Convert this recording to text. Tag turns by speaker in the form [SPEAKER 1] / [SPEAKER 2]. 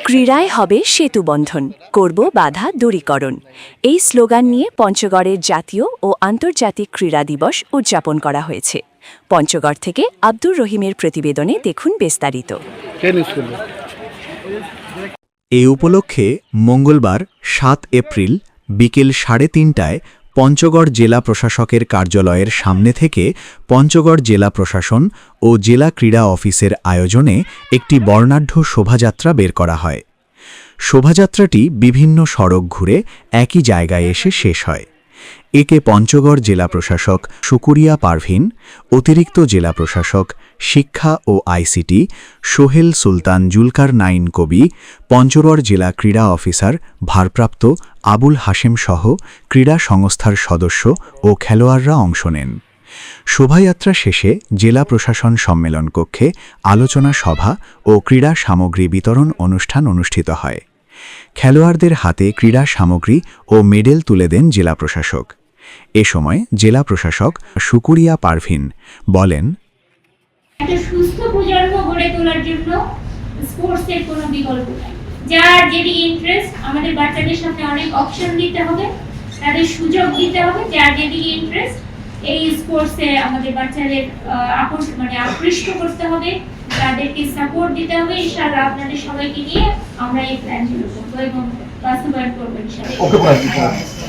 [SPEAKER 1] ক্রীড়ায় হবে সেতুবন্ধন, করব বাধা দূরীকরণ। এই স্লোগান নিয়ে পঞ্চগড়ের জাতীয় ও আন্তর্জাতিক ক্রীড়া দিবস উদযাপন করা হয়েছে। পঞ্চগড় থেকে আব্দুর রহিমের প্রতিবেদনে দেখুন বিস্তারিত।
[SPEAKER 2] এই উপলক্ষে মঙ্গলবার ৭ এপ্রিল বিকেল ৩:৩০টায় পঞ্চগড় জেলা প্রশাসকের কার্যালয়ের সামনে থেকে পঞ্চগড় জেলা প্রশাসন ও জেলা ক্রীড়া অফিসের আয়োজনে একটি বর্ণাঢ্য শোভাযাত্রা বের করা হয়। শোভাযাত্রাটি বিভিন্ন সড়ক ঘুরে একই জায়গায় এসে শেষ হয়। একে পঞ্চগড় জেলা প্রশাসক শুকুরিয়া পারভিন, অতিরিক্ত জেলা প্রশাসক শিক্ষা ও আইসিটি সোহেল সুলতান জুলকার নাইন কবি, পঞ্চগড় জেলা ক্রীড়া অফিসার ভারপ্রাপ্ত আবুল হাশেম সহ ক্রীড়া সংস্থার সদস্য ও খেলোয়াড়রা অংশ নেন। শোভাযাত্রা শেষে জেলা প্রশাসন সম্মেলন কক্ষে আলোচনা সভা ও ক্রীড়া সামগ্রী বিতরণ অনুষ্ঠান অনুষ্ঠিত হয়। খেলোয়াড়দের হাতে ক্রীড়া সামগ্রী ও মেডেল তুলে দেন জেলা প্রশাসক। এ সময় জেলা প্রশাসক শুকুরিয়া পারভিন বলেন,
[SPEAKER 3] একটা সুস্থ প্রজন্ম গড়ে তোলার জন্য স্পোর্টসের কোনো বিকল্প নাই। যার যেদিকে ইন্টারেস্ট, আমাদের বাচ্চাদের সামনে অনেক অপশন দিতে হবে, তাদের সুযোগ দিতে হবে। যার যেদিকে ইন্টারেস্ট, এই স্পোর্টসে আমাদের বাচ্চাদের আকৃষ্ট করতে হবে, তাদেরকে সাপোর্ট দিতে হবে। ইনশাআল্লাহ আপনাদের সবাইকে নিয়ে আমরা এই প্ল্যানগুলো করবো এবং বাস্তবায়ন করবো ইনশাআল্লাহ।